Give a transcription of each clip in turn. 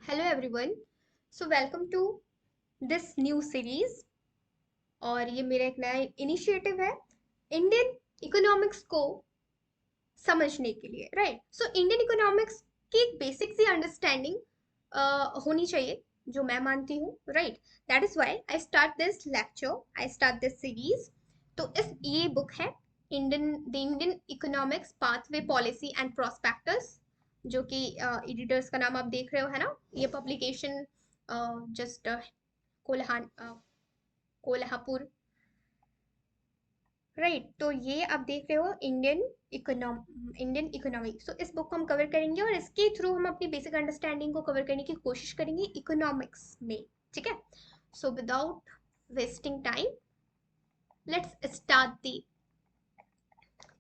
Hello everyone. So welcome to this new series. और ये मेरा एक नया इनिशिएटिव है इंडियन इकोनॉमिक्स को समझने के लिए। राइट, सो इंडियन इकोनॉमिक्स की एक बेसिक सी अंडरस्टैंडिंग होनी चाहिए, जो मैं मानती हूँ। Right, that is why I start this lecture, I start this series. तो इस ये बुक है Indian economics pathway policy and prospectus, जो कि एडिटर्स का नाम आप देख रहे हो, है ना। ये पब्लिकेशन जस्ट कोल्हापुर। राइट, तो ये आप देख रहे हो इंडियन इकोनॉमी। सो इस बुक को हम कवर करेंगे और इसके थ्रू हम अपनी बेसिक अंडरस्टैंडिंग को कवर करने की कोशिश करेंगे इकोनॉमिक्स में। ठीक है, so without wasting time let's start the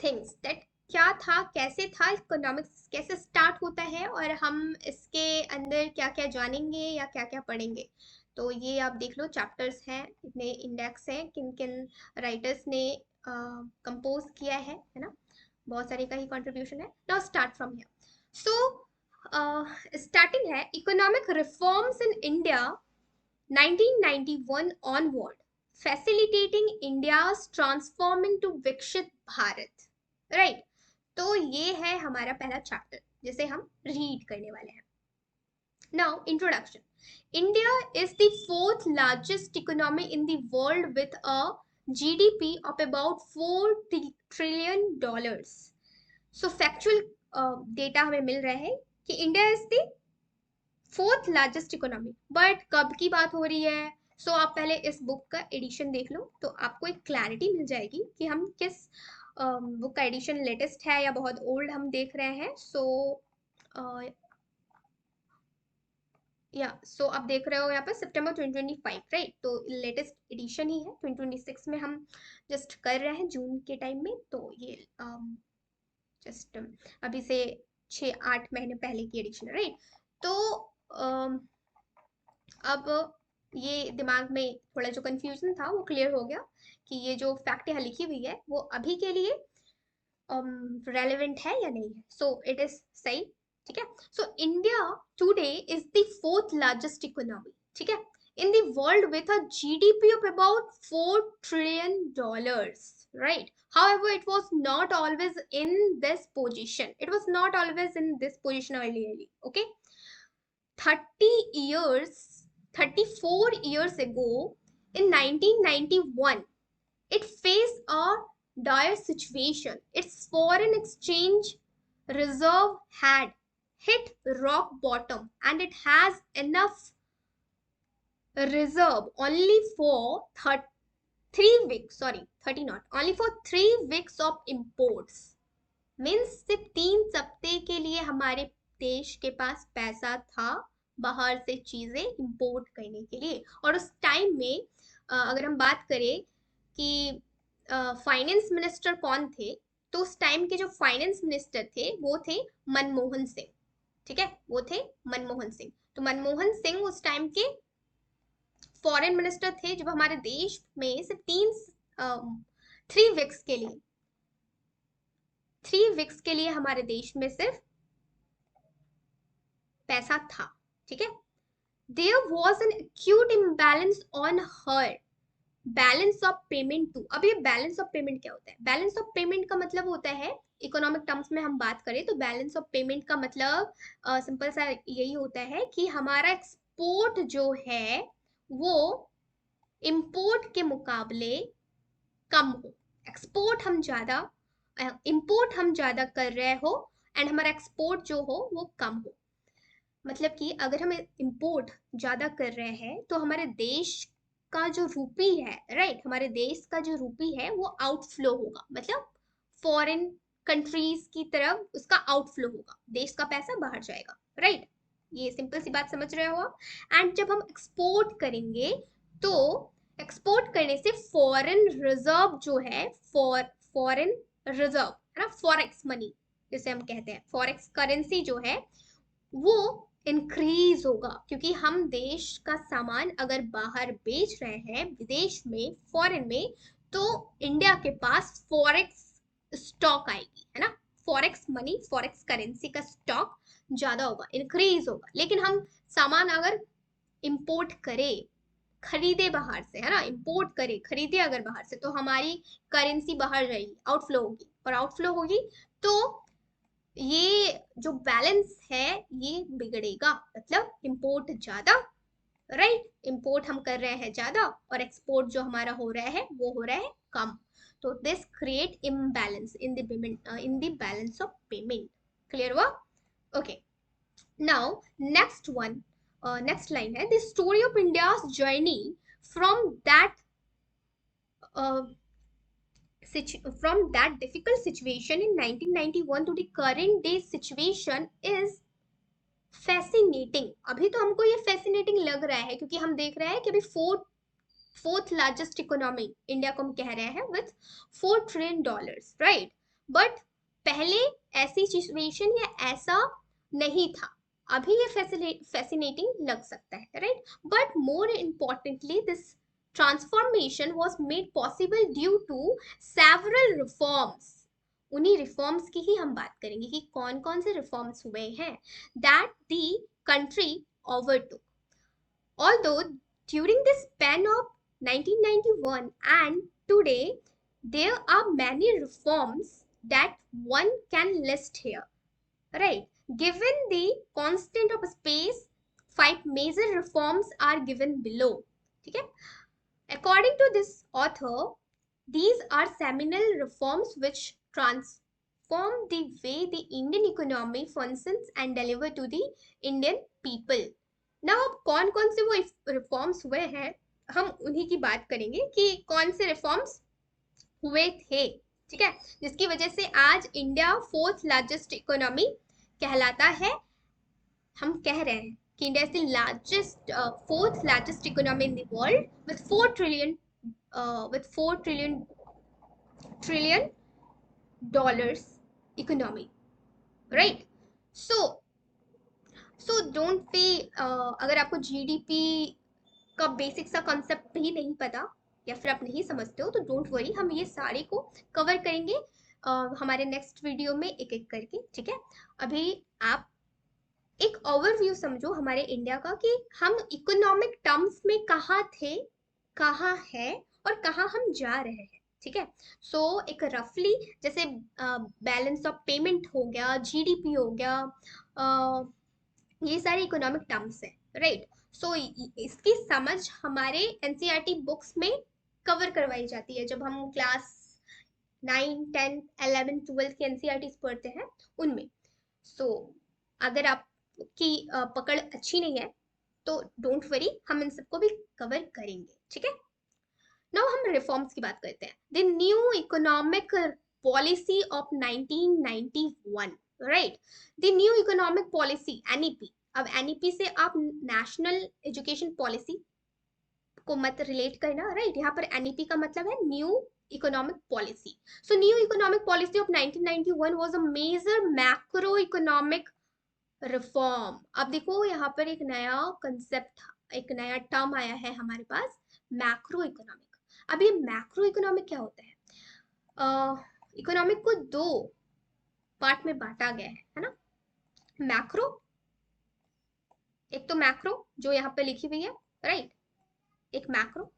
things that क्या था, कैसे था इकोनॉमिक्स, कैसे स्टार्ट होता है और हम इसके अंदर क्या क्या जानेंगे या क्या क्या पढ़ेंगे। तो ये आप देख लो, चैप्टर्स हैं, इतने इंडेक्स हैं, किन किन राइटर्स ने कंपोज किया है ना। बहुत सारे का ही कंट्रीब्यूशन है। Now start from here. So starting है economic reforms in India 1991 onward, facilitating India's transforming to विकसित भारत। राइट, तो ये है हमारा पहला चैप्टर जिसे हम रीड करने वाले हैं। Now, introduction. India is the fourth largest economy in the world with a GDP of about $4 trillion. So, factual data हमें मिल रहा है कि India is the fourth largest economy. But कब की बात हो रही है? सो आप पहले इस बुक का एडिशन देख लो, तो आपको एक क्लैरिटी मिल जाएगी कि हम किस बुक का एडिशन लेटेस्ट है या बहुत ओल्ड हम देख रहे हैं। सो आप देख रहे हो यहाँ पर सितंबर 2025। राइट, तो लेटेस्ट एडिशन ही है। 2026 में हम जस्ट कर रहे हैं, जून के टाइम में। तो ये जस्ट अभी से 6-8 महीने पहले की एडिशन है। राइट, तो अब ये दिमाग में थोड़ा जो कंफ्यूजन था वो क्लियर हो गया कि ये जो फैक्ट यहाँ लिखी हुई है वो अभी के लिए रेलेवेंट है या नहीं है। सो इट इज सही। ठीक है, so India today is the fourth largest economy, ठीक है, in the world with a GDP of about $4 trillion. Right, however it was not always in this position, it was not always in this position earlier. Okay, 30 years 34 years ago, in 1991, it faced a dire situation. Its foreign exchange reserve had hit rock bottom, and it has enough reserve only for 3 weeks, sorry 30 not, only for 3 weeks of imports. Means सिर्फ 3 हफ्ते के लिए हमारे देश के पास पैसा था बाहर से चीजें इंपोर्ट करने के लिए। और उस टाइम में अगर हम बात करें कि फाइनेंस मिनिस्टर कौन थे, तो उस टाइम के जो फाइनेंस मिनिस्टर थे वो थे मनमोहन सिंह। ठीक है, वो थे मनमोहन सिंह। तो मनमोहन सिंह उस टाइम के फॉरेन मिनिस्टर थे, जब हमारे देश में सिर्फ 3 वीक्स के लिए हमारे देश में सिर्फ पैसा था। ठीक है, there was an acute imbalance on her balance of payment too. अब ये बैलेंस ऑफ पेमेंट क्या होता है? बैलेंस ऑफ पेमेंट का मतलब होता है, इकोनॉमिक टर्म्स में हम बात करें तो बैलेंस ऑफ पेमेंट का मतलब सिंपल सा यही होता है कि हमारा एक्सपोर्ट जो है वो इंपोर्ट के मुकाबले कम हो। एक्सपोर्ट हम ज्यादा, इंपोर्ट हम ज्यादा कर रहे हो, एंड हमारा एक्सपोर्ट जो हो वो कम हो। मतलब कि अगर हम इंपोर्ट ज्यादा कर रहे हैं तो हमारे देश का जो रूपी है, राइट, हमारे देश का जो रूपी है वो आउटफ्लो होगा, मतलब फॉरेन कंट्रीज की तरफ उसका आउटफ्लो होगा, देश का पैसा बाहर जाएगा। राइट, ये सिंपल सी बात समझ रहे हो आप। एंड जब हम एक्सपोर्ट करेंगे तो एक्सपोर्ट करने से फॉरेन रिजर्व जो है, फॉरेन रिजर्व है ना, फॉरेक्स मनी जिसे हम कहते हैं, फॉरेक्स करेंसी जो है वो इंक्रीज होगा, क्योंकि हम देश का सामान अगर बाहर बेच रहे हैं विदेश में, फॉरेन में, तो इंडिया के पास फॉरेक्स स्टॉक आएगी, है ना, फॉरेक्स मनी, फॉरेक्स करेंसी का स्टॉक। ज्यादा होगा, इंक्रीज होगा। लेकिन हम सामान अगर इंपोर्ट करें, खरीदे बाहर से, है ना, इंपोर्ट करें, खरीदे अगर बाहर से, तो हमारी करेंसी बाहर जाएगी, आउटफ्लो होगी, और आउटफ्लो होगी तो ये जो बैलेंस है ये बिगड़ेगा, मतलब इंपोर्ट ज्यादा, राइट, इंपोर्ट हम कर रहे हैं ज्यादा और एक्सपोर्ट जो हमारा हो रहा है वो हो रहा है कम। तो this create imbalance in the payment, in the balance of payment. Clear हुआ? Okay, now next one, next line है, the story of India's journey from that from that difficult situation in 1991 to the current day situation is fascinating। अभी तो हमको ये fascinating लग रहा है क्योंकि हम देख रहे हैं कि अभी फोर्थ लार्जेस्ट इकोनॉमी इंडिया को हम कह रहे हैं विथ $4 ट्रिलियन, राइट। बट पहले ऐसी सिचुएशन या ऐसा नहीं था, अभी ये फैसिनेटिंग लग सकता है, right. But more importantly this transformation was made possible due to several reforms. उन्हीं रिफॉर्म्स की ही हम बात करेंगे कि कौन कौन से रिफॉर्म्स हुए हैं that the country overtook. Although during the span of 1991 and today, there are many reforms that one can list here, right? Given the constant of space, 5 major reforms are given below. ठीक है? According to this author, these are seminal reforms which transform the way the Indian economy functions and deliver to the Indian people. ना अब कौन कौन से वो reforms हुए हैं, हम उन्हीं की बात करेंगे कि कौन से रिफॉर्म्स हुए थे, ठीक है, जिसकी वजह से आज इंडिया फोर्थ लार्जेस्ट इकोनॉमी कहलाता है। हम कह रहे हैं कि India is the largest, fourth largest economy in the world with 4 trillion dollars economy, right. So don't be, अगर आपको जीडीपी का बेसिक सा कॉन्सेप्ट भी नहीं पता या फिर आप नहीं समझते हो तो डोंट वरी, हम ये सारे को कवर करेंगे हमारे नेक्स्ट वीडियो में एक एक करके, ठीक है। अभी आप एक ओवरव्यू समझो हमारे इंडिया का कि हम इकोनॉमिक टर्म्स में कहाँ थे, कहाँ है और कहाँ हम जा रहे हैं, ठीक है। सो एक रफली जैसे बैलेंस ऑफ पेमेंट हो गया, जीडीपी हो गया, ये सारे इकोनॉमिक टर्म्स हैं, राइट। सो इसकी समझ हमारे एनसीईआरटी बुक्स में कवर करवाई जाती है जब हम क्लास 9, 10, 11, 12 की एनसीईआरटी पढ़ते हैं उनमें। सो अगर आपकी पकड़ अच्छी नहीं है तो डोंट वरी, हम इन सबको भी कवर करेंगे, ठीक है। नाउ हम रिफॉर्म्स की बात करते हैं। The new economic policy of 1991, right. The new economic policy NEP, अब एनईपी से आप नेशनल एजुकेशन पॉलिसी को मत रिलेट करना, राइट। यहाँ पर एनईपी का मतलब है new economic policy. So new economic policy of 1991 was a major macroeconomic reform. अब देखो यहाँ पर एक नया कंसेप्ट, एक नया टर्म आया है हमारे पास, मैक्रो इकोनॉमिक। अब ये मैक्रो इकोनॉमिक क्या होता है? इकोनॉमिक को दो पार्ट में बांटा गया है ना। मैक्रो, एक तो मैक्रो जो यहाँ पे लिखी हुई है, राइट, एक मैक्रो,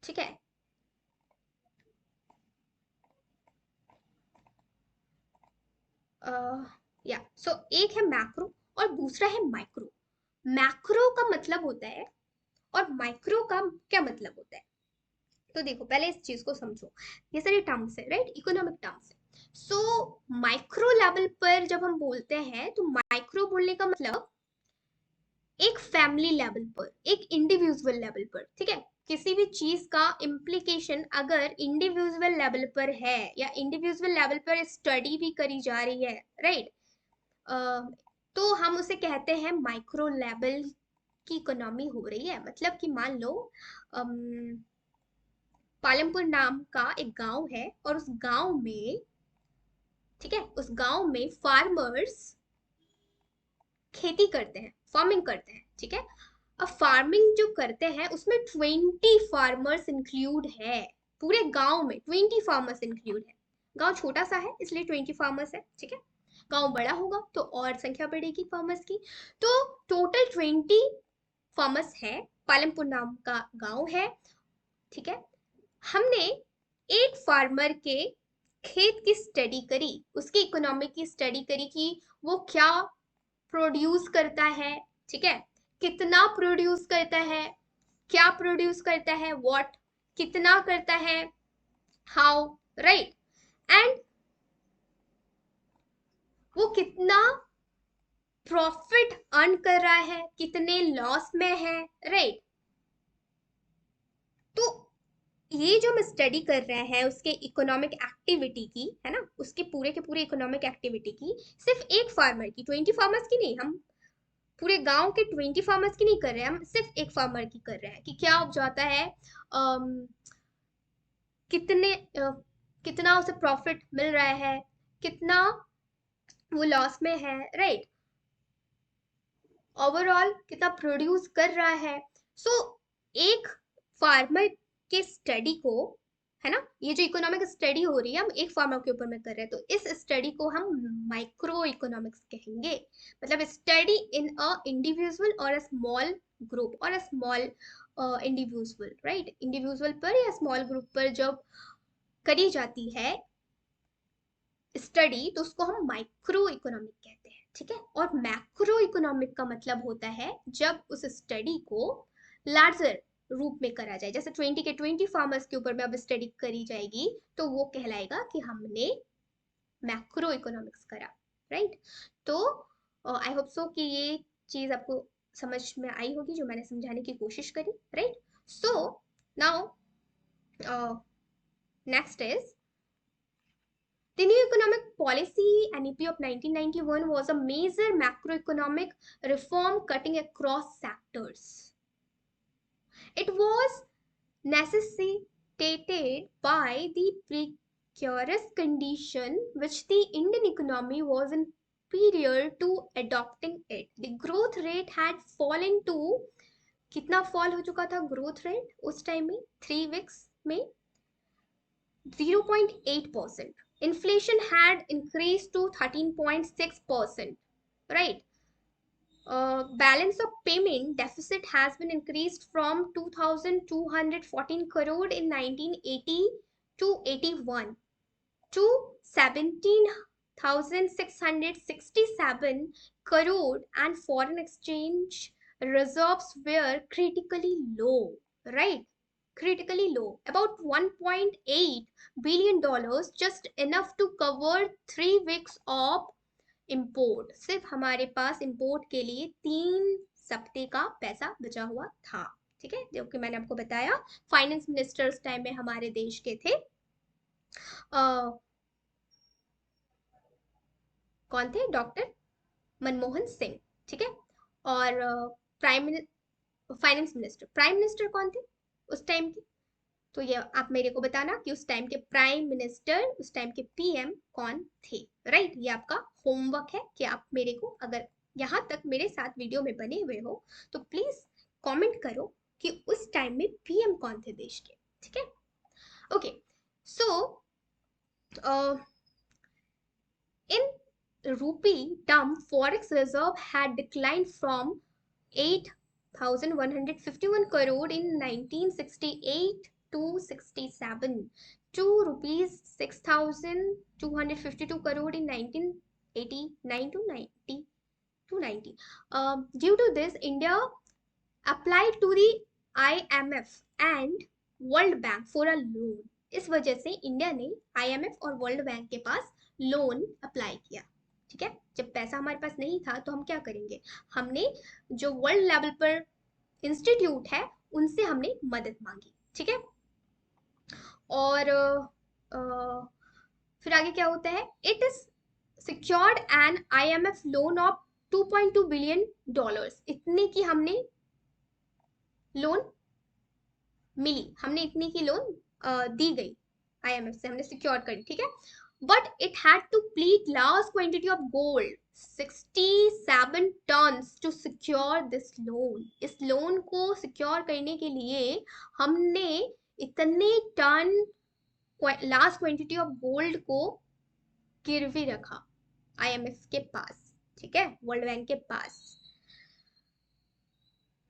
ठीक है। या सो एक है मैक्रो और दूसरा है माइक्रो। मैक्रो का मतलब होता है और माइक्रो का क्या मतलब होता है, तो देखो पहले इस चीज को समझो। ये सारे टर्म्स है, राइट, इकोनॉमिक टर्म्स है। सो माइक्रो लेवल पर जब हम बोलते हैं तो माइक्रो बोलने का मतलब एक फैमिली लेवल पर, एक इंडिविजुअल लेवल पर, ठीक है। किसी भी चीज का इम्प्लीकेशन अगर इंडिविजुअल लेवल पर है या इंडिविजुअल लेवल पर स्टडी भी करी जा रही है, राइट, तो हम उसे कहते हैं माइक्रो लेवल की इकोनॉमी हो रही है। मतलब कि मान लो पालमपुर नाम का एक गांव है और उस गांव में, ठीक है, उस गांव में फार्मर्स खेती करते हैं, फार्मिंग करते हैं, ठीक है। अब फार्मिंग जो करते हैं उसमें 20 फार्मर्स इंक्लूड है, पूरे गांव में 20 फार्मर्स इंक्लूड है। गांव छोटा सा है इसलिए 20 फार्मर्स है, ठीक है। गांव बड़ा होगा तो और संख्या बढ़ेगी फार्मर्स की। तो टोटल 20 फार्मर्स है, पालमपुर नाम का गांव है, ठीक है। हमने एक फार्मर के खेत की स्टडी करी, उसकी इकोनॉमी की स्टडी करी कि वो क्या प्रोड्यूस करता है, ठीक है, कितना प्रोड्यूस करता है, क्या प्रोड्यूस करता है, व्हाट, कितना करता है, हाउ, राइट, एंड वो कितना प्रॉफिट अर्न कर रहा है, कितने लॉस में है, राइट। तो ये जो हम स्टडी कर रहे हैं उसके इकोनॉमिक एक्टिविटी की, है ना, उसके पूरे के पूरे इकोनॉमिक एक्टिविटी की, सिर्फ एक फार्मर की, 20 फार्मर्स की नहीं, हम पूरे गांव के 20 फार्मर्स की नहीं कर रहे हैं, हम सिर्फ एक फार्मर की कर रहे हैं कि क्या उपजाता है, कितने कितना उसे प्रॉफिट मिल रहा है, कितना वो लॉस में है, राइट, ओवरऑल कितना प्रोड्यूस कर रहा है। सो एक फार्मर के स्टडी को, है ना, ये जो इकोनॉमिक स्टडी हो रही है हम एक फार्मर के ऊपर में कर रहे हैं, तो इस स्टडी को हम माइक्रो इकोनॉमिक्स कहेंगे। मतलब स्टडी इन अ इंडिविजुअल और अ स्मॉल ग्रुप और a small individual, right, individual पर या स्मॉल ग्रुप पर जब करी जाती है स्टडी तो उसको हम माइक्रो इकोनॉमिक कहते हैं, ठीक है। और मैक्रो इकोनॉमिक का मतलब होता है जब उस स्टडी को लार्जर रूप में करा जाए, जैसे 20 के 20 फार्मर्स के ऊपर में अब स्टडी करी जाएगी तो वो कहलाएगा कि हमने मैक्रो इकोनॉमिक्स करा, राइट। तो आई होप सो कि ये चीज आपको समझ में आई होगी जो मैंने समझाने की कोशिश करी, right. So now next is the new economic policy NEP of 1991 was a major macroeconomic reform cutting across sectors. It was necessitated by the precarious condition which the Indian economy was in prior to adopting it. The growth rate had fallen to, कितना fall हो चुका था growth rate उस time में, 3 weeks में 0.8%. Inflation had increased to 13.6%, right? Balance of payment deficit has been increased from 2,214 crore in 1980 to 81 to 17,667 crore, and foreign exchange reserves were critically low, right? Critically low, about $1.8 billion, just enough to cover 3 weeks of import. सिर्फ हमारे पास import के लिए 3 हफ्ते का पैसा बचा हुआ था, ठीक है, जो कि मैंने आपको बताया। फाइनेंस मिनिस्टर उस टाइम में हमारे देश के थे, कौन थे, डॉक्टर मनमोहन सिंह, ठीक है। और प्राइम फाइनेंस मिनिस्टर कौन थे उस टाइम के, तो ये आप मेरे को बताना कि उस टाइम के प्राइम मिनिस्टर, उस टाइम के पीएम कौन थे, राइट। ये आपका होमवर्क है कि आप मेरे को, अगर यहाँ तक मेरे साथ वीडियो में बने हुए हो तो प्लीज कमेंट करो कि उस टाइम में पीएम कौन थे देश के, ठीक है। Okay, so in rupee term, forex reserve had declined from 8,151 crore in 1968 to 67 to rupees 6,252 crore in 1989 to 90. Due to this, India applied to the IMF and World Bank for a loan. इस वजह से India ने IMF और world bank के पास loan apply किया, ठीक है। जब पैसा हमारे पास नहीं था तो हम क्या करेंगे, हमने जो वर्ल्ड लेवल पर इंस्टीट्यूट है उनसे हमने मदद मांगी, ठीक है। और फिर आगे क्या होता है, it is secured an IMF loan of $2.2 billion, इतने की हमने लोन मिली, हमने इतनी की लोन दी गई IMF से, हमने सिक्योर करी, ठीक है। But it had to pledge large quantity of gold 67 tons to secure this loan. इस लोन को सिक्योर करने के लिए हमने इतने ton large quantity of gold को गिरवी रखा आईएमएफ के पास, ठीक है, वर्ल्ड बैंक के पास।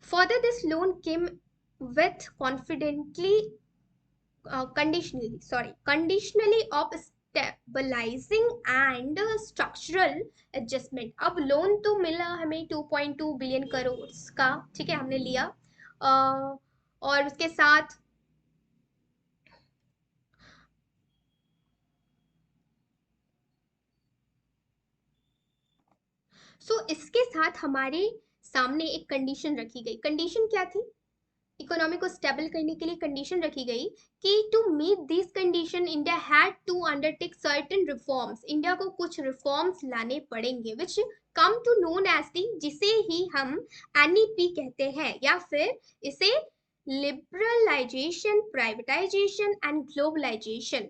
Further this loan came with confidently conditionally of stabilizing and structural adjustment। अब लोन तो मिला हमें 2.2 बिलियन करोड़ का, ठीक है, हमने लिया और उसके साथ इसके साथ हमारे सामने एक कंडीशन रखी गई। कंडीशन क्या थी? इकोनॉमी को स्टेबल करने के लिए कंडीशन रखी गई कि to meet this condition India had to undertake certain reforms. India को कुछ रिफॉर्म्स लाने पड़ेंगे which come to known as the, जिसे ही हम एनईपी कहते हैं, या फिर इसे liberalisation, privatisation and globalisation,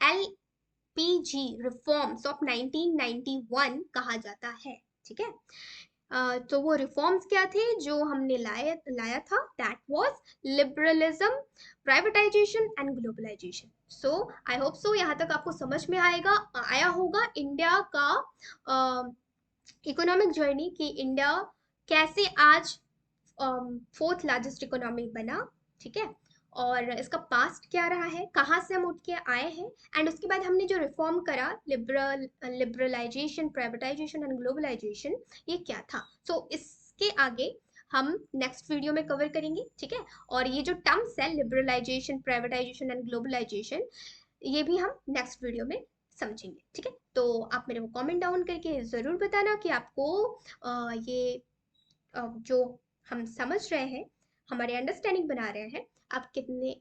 LPG reforms of 1991 कहा जाता है, ठीक है। तो वो रिफॉर्म्स क्या थे जो हमने लाया था? That was liberalism, privatisation and globalisation. So I hope so यहाँ तक आपको समझ में आया होगा इंडिया का इकोनॉमिक जर्नी, कि इंडिया कैसे आज फोर्थ लार्जेस्ट इकोनॉमी बना, ठीक है, और इसका पास्ट क्या रहा है, कहाँ से हम उठ के आए हैं, एंड उसके बाद हमने जो रिफॉर्म करा, लिबरलाइजेशन, प्राइवेटाइजेशन एंड ग्लोबलाइजेशन, ये क्या था। सो इसके आगे हम नेक्स्ट वीडियो में कवर करेंगे, ठीक है। और ये जो टर्म्स है लिबरलाइजेशन, प्राइवेटाइजेशन एंड ग्लोबलाइजेशन, ये भी हम नेक्स्ट वीडियो में समझेंगे, ठीक है। तो आप मेरे को कमेंट डाउन करके ज़रूर बताना कि आपको ये जो हम समझ रहे हैं, हमारे अंडरस्टैंडिंग बना रहे हैं, आप कितने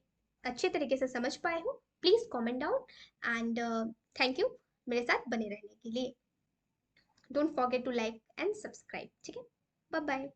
अच्छे तरीके से समझ पाए हो। Please comment down and thank you मेरे साथ बने रहने के लिए। Don't forget to like and subscribe, ठीक है। Bye bye.